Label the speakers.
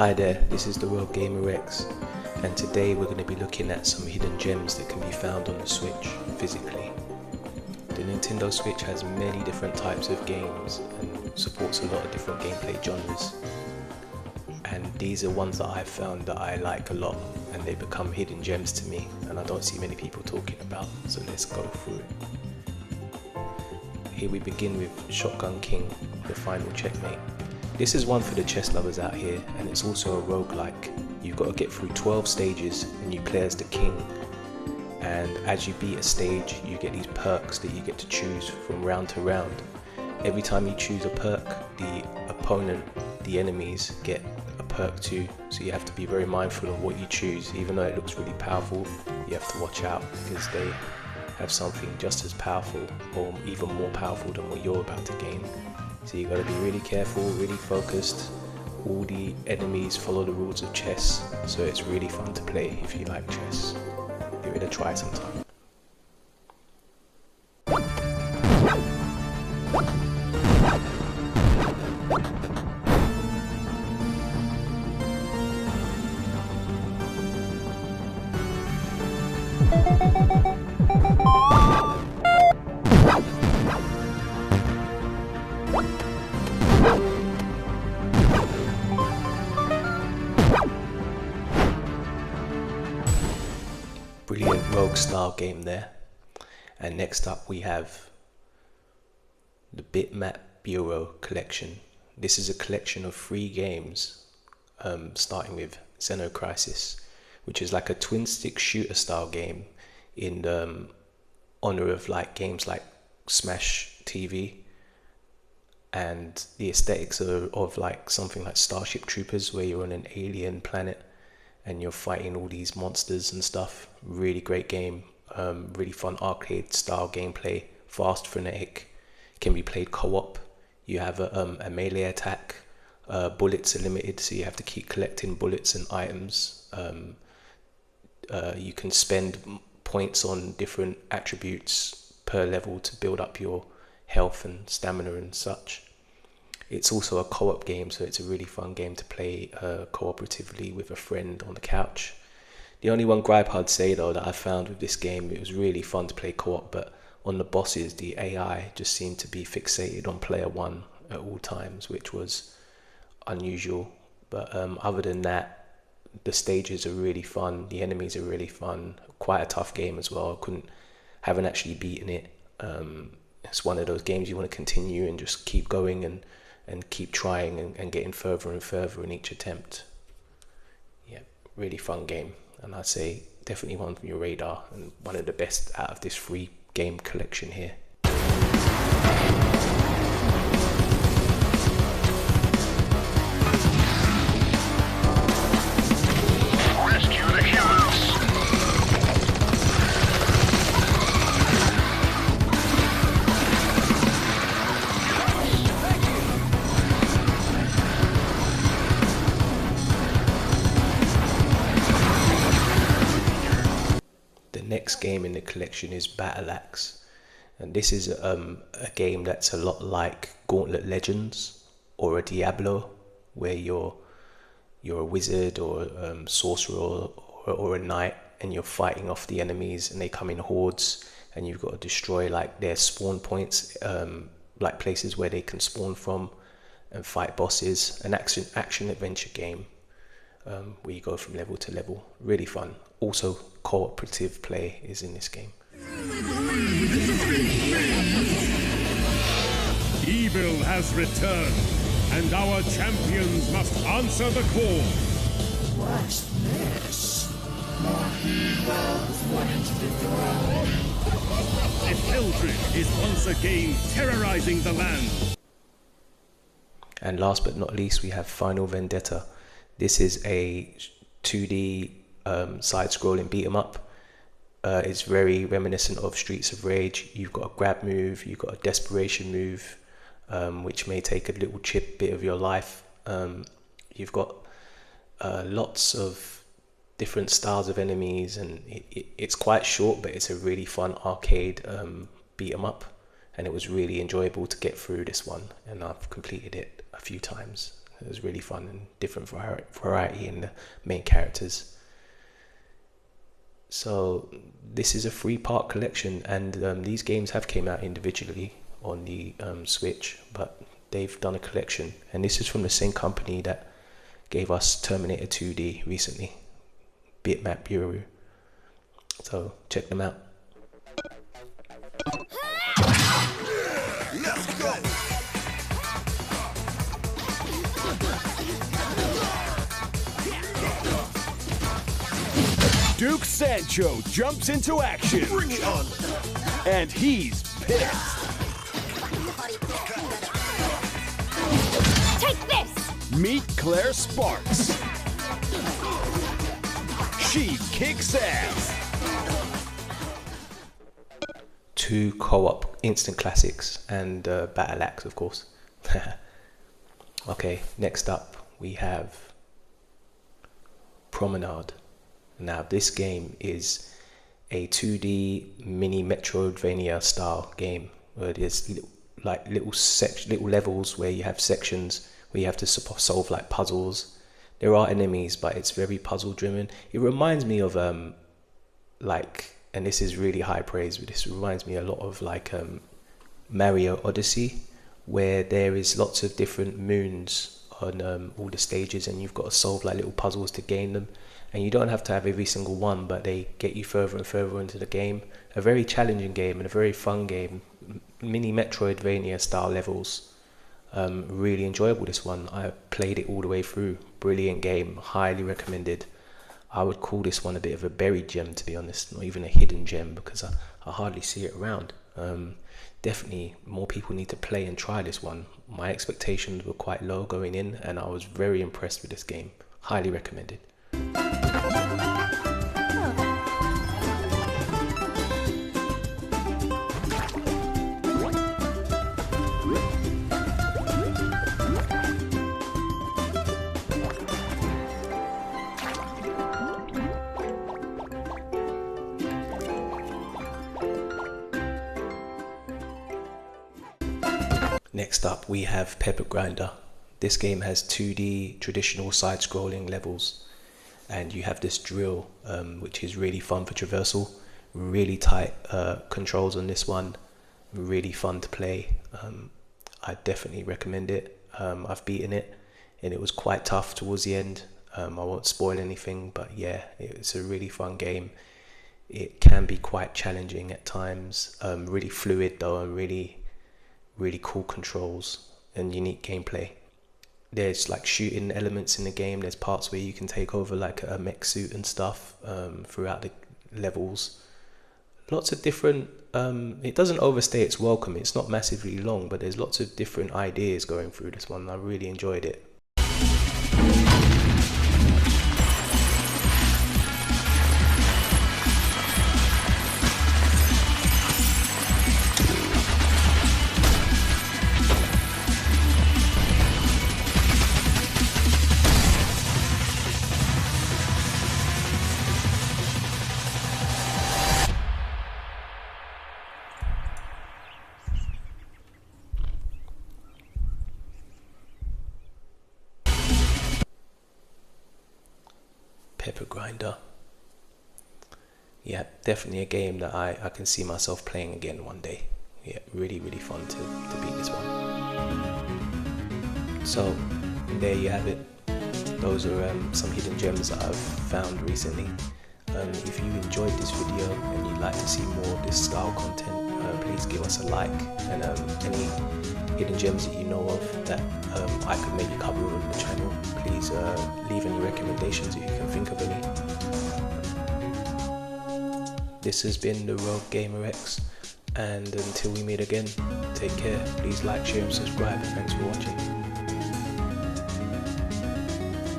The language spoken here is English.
Speaker 1: Hi there, this is the World Gamer X, and today we're going to be looking at some hidden gems that can be found on the Switch physically. The Nintendo Switch has many different types of games and supports a lot of different gameplay genres, and these are ones that I've found that I like a lot, and they become hidden gems to me, and I don't see many people talking about, so let's go through it. Here we begin with Shotgun King, the final checkmate. This is one for the chess lovers out here, and it's also a roguelike. You've got to get through 12 stages and you play as the king, and as you beat a stage you get these perks that you get to choose from round to round. Every time you choose a perk, the opponent, the enemies, get a perk too, so you have to be very mindful of what you choose. Even though it looks really powerful, you have to watch out because they have something just as powerful or even more powerful than what you're about to gain. So you got to be really careful, really focused. All the enemies follow the rules of chess, so it's really fun to play if you like chess. Give it a try sometime. Brilliant rogue style game there. And next up we have the Bitmap Bureau collection. This is a collection of 3 games, starting with Xenocrisis, which is like a twin stick shooter style game in honor of like games like Smash TV, and the aesthetics of like something like Starship Troopers, where you're on an alien planet and you're fighting all these monsters and stuff. Really great game, really fun arcade style gameplay, fast, frenetic, can be played co-op. You have a melee attack, bullets are limited, so you have to keep collecting bullets and items. You can spend points on different attributes per level to build up your health and stamina and such. It's also a co-op game, so it's a really fun game to play cooperatively with a friend on the couch. The only one gripe I'd say though that I found with this game, it was really fun to play co-op, but on the bosses the AI just seemed to be fixated on player 1 at all times, which was unusual. But other than that, the stages are really fun, the enemies are really fun, quite a tough game as well. Haven't actually beaten it. It's one of those games you want to continue and just keep going and keep trying and getting further and further in each attempt. Yeah, really fun game, and I'd say definitely one from your radar and one of the best out of this 3 game collection here.
Speaker 2: Rescue the humans!
Speaker 1: The next game in the collection is Battle Axe, and this is a game that's a lot like Gauntlet Legends or a Diablo, where you're a wizard or sorcerer or a knight, and you're fighting off the enemies, and they come in hordes, and you've got to destroy like their spawn points, like places where they can spawn from, and fight bosses. An action adventure game, where you go from level to level. Really fun. Also, cooperative play is in this game.
Speaker 3: Evil has returned, and our champions must answer the call.
Speaker 4: What's this? More heroes wanting to dethrone.
Speaker 3: Eldred is once again terrorizing the land.
Speaker 1: And last but not least, we have Final Vendetta. This is a 2D side-scrolling beat-em-up. It's very reminiscent of Streets of Rage. You've got a grab move, you've got a desperation move, which may take a little bit of your life. You've got lots of different styles of enemies, and it's quite short, but it's a really fun arcade beat-em-up, and it was really enjoyable to get through this one, and I've completed it a few times. It was really fun and different variety in the main characters. So this is a 3-part collection, and these games have came out individually on the Switch, but they've done a collection, and this is from the same company that gave us Terminator 2D recently, Bitmap Bureau. So check them out.
Speaker 4: Let's go!
Speaker 3: Duke Sancho jumps into action.
Speaker 4: Bring it on!
Speaker 3: And he's pissed.
Speaker 5: Take this!
Speaker 3: Meet Claire Sparks. She kicks ass.
Speaker 1: 2 co-op instant classics and battle axe, of course. Okay, next up we have Promenade. Now this game is a 2D mini Metroidvania style game where there's little levels where you have sections where you have to solve like puzzles. There are enemies, but it's very puzzle driven. It reminds me of and this is really high praise, but this reminds me a lot of Mario Odyssey, where there is lots of different moons on all the stages, and you've got to solve like little puzzles to gain them, and you don't have to have every single one, but they get you further and further into the game. A very challenging game and a very fun game, mini Metroidvania style levels. Really enjoyable, this one. I played it all the way through. Brilliant game, highly recommended. I would call this one a bit of a buried gem, to be honest, not even a hidden gem, because I hardly see it around. Definitely more people need to play and try this one. My expectations were quite low going in, and I was very impressed with this game. Highly recommended. Next up we have Pepper Grinder. This game has 2D traditional side-scrolling levels, and you have this drill which is really fun for traversal. Really tight controls on this one, really fun to play. I definitely recommend it. I've beaten it and it was quite tough towards the end. I won't spoil anything, but yeah, it's a really fun game. It can be quite challenging at times, really fluid though, and really cool controls and unique gameplay. There's like shooting elements in the game. There's parts where you can take over like a mech suit and stuff throughout the levels. Lots of different, it doesn't overstay its welcome. It's not massively long, but there's lots of different ideas going through this one. I really enjoyed it. Pepper Grinder. Yeah, definitely a game that I can see myself playing again one day. Yeah, really fun to beat this one. So there you have it. Those are some hidden gems that I've found recently. If you enjoyed this video and you'd like to see more of this style content, please give us a like, and any hidden gems that you know of that I could maybe cover on the channel, please leave any recommendations if you can think of any. This has been the Rogue Gamer X, and until we meet again, take care, please like, share and subscribe, and thanks for watching.